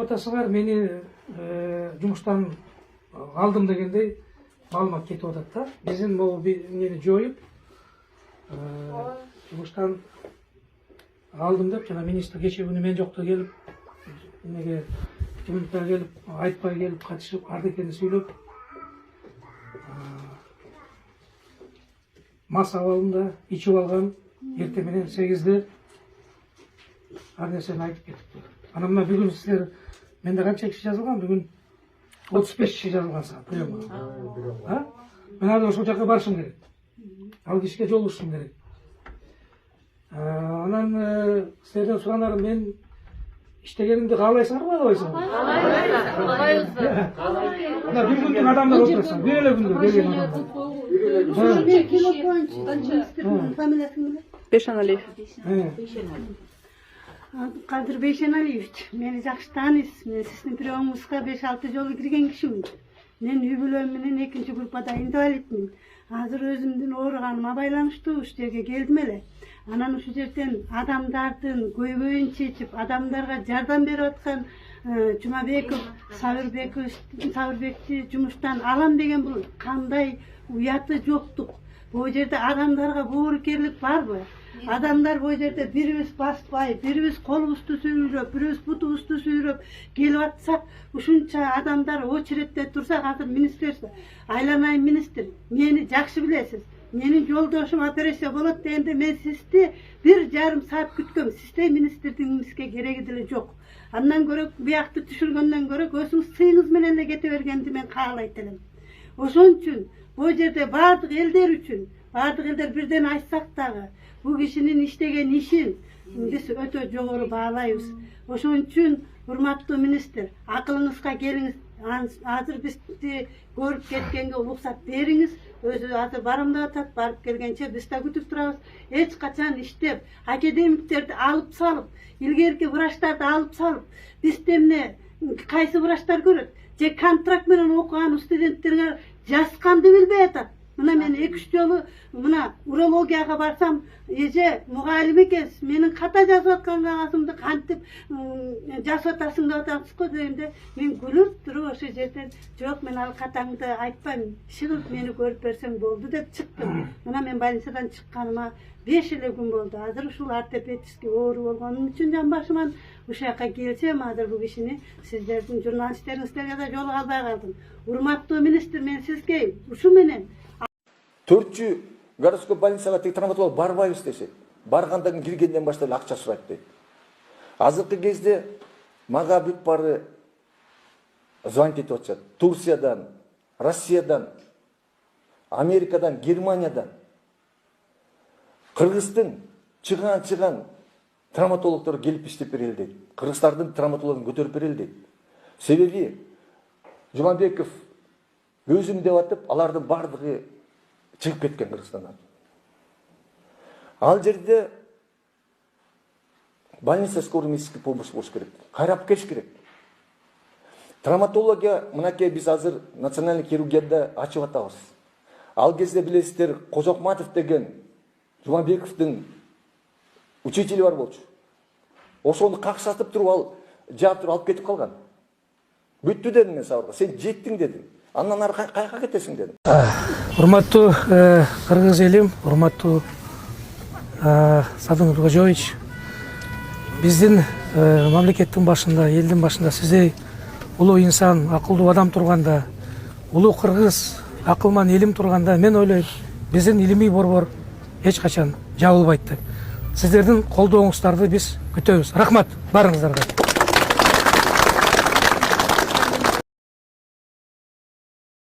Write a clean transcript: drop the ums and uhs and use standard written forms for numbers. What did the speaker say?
Отасы бар, мени жумуштан алдым дегендей маалымат кетип атат да. Биздин могу мени жоюп жумуштан алдым деп жана министр кечээ күнү мен жокто келип эмеге жумушка келип айтпай келип катышып ардекени сүйлөп мас абалында ичип алган эртең менен 8-де ар нерсени айтып кетиптир. Анан мына бүгүн силер менде канча киши жазылган? Бүгүн 35 киши жазылган сага приемга. Мен азыр ошол жака барышым керек. Ал кишиге жолугушум керек. Анан силерден суранарым, мен иштегенимди каалайсыңарбы, каалайсыңарбы? Каалайбыз. Мына бир күндүн адамдар отурса, бир эле күндө келген адамдар. Бешеналиев. Кадыр Бейшеналиевич, мени жакшы тааныйсыз. Мен сиздин приемуңузга 5-6 жолу кирген кишимин. Мен үй бүлөм менен 2-чи группада инвалидмин. Азыр өзүмдүн ооруганыма байланыштуу ушу жерге келдим эле. Анан ушул жерден адамдардын көйгөйүн чечип, адамдарга жардам берип аткан Жумабеков, Сабырбекти жумуштан алам деген бул кандай уяты жоктук. Бул жерде адамдарга боорукерлик барбы? Адамдар бул жерде бирибиз баспай, бирибиз колубузду сүйрөп, бирибиз бутубузду сүйрөп келип атсак, ушунча адамдар очередте турсак, азыр министрство, айланайын министр, мени жакшы билесиз. Менин жолдошум операция болот дегенде мен сизди 1,5 саат күткөм. Сизде министрдиңизге кереги деле жок. Андан көрө биякты түшүргөндөн көрө өзүңүз сыйыңыз менен эле кете бергенди мен каалайт элем. Ошон үчүн бул жерде бардык элдер үчүн, бардык элдер бирден айтсак дагы, бул кишинин иштеген ишин биз өтө жогору баалайбыз. Ошон үчүн урматтуу министр, акылыңызга келиңиз. Азыр бизди көрүп кеткенге уруксат бериңиз. Өзү азыр барам деп атат, барып келгенче биз да күтүп турабыз. Эч качан иштеп, академиктерди алып салып, илгерки врачтарды алып салып, бизде эмне кайсы врачтар көрөт? Же контракт менен окуган студенттерге жазганды билбей атат. Мына мен 2-3 жолу мына урологияга барсам, эже мугалим экенсиз, менин ката жазып аткан кагазымды кантип жазып атасың деп атасыз го дегенде, мен күлүп туруп ошол жерден жок, мен ал катаңды айтпайм, иши кылып мени көрүп берсең болду деп чыктым. Мына мен больницадан чыкканыма 5 эле күн болду. Азыр ушул ортопедический оору болгонум үчүн жамбашыман ушул жака келсем, азыр бул кишини сиздердин журналисттериңиздерге да жолуга албай калдым. Урматтуу министр, мен сизге ушу менен 4-чү городской больницага тек травматолог барбайбыз дешет. Баргандан киргенден баштап акча сурайт дейт. Азыркы кезде мага бүт бары звонить этип атышат. Турциядан, Россиядан, Америкадан, Германиядан. Кыргыздын чыган травматологдор келип иштеп берели дейт. Кыргыздардын травматологун көтөрүп берели дейт. Себеби Жумабеков өзүм деп атып, алардын бардыгы чыгып кеткен Кыргызстандан. Ал жерде больница скорой медицинской помощи болуш керек. Карап келиш керек. Травматология, мынакей биз азыр национальный хирургияда ачып атабыз. Ал кезде билесиздер, Кожокматов деген Жумабековдун учители бар болчу. Ошону какшатып туруп ал жаап туруп алып кетип калган. Бүттү дедим мен сабырга. Сен жеттиң дедим. Андан ары кайка кетесиң дедим. Урматтуу кыргыз элим, урматтуу Садыр Нуркожоевич, биздин мамлекеттин башында, элдин башында сиздей улуу инсан, акылдуу адам турганда, улуу кыргыз акылман элим турганда, мен ойлойм, биздин илимий борбор эч качан жабылбайт деп. Сиздердин колдооңуздарды биз күтөбүз. Рахмат барыңыздарга.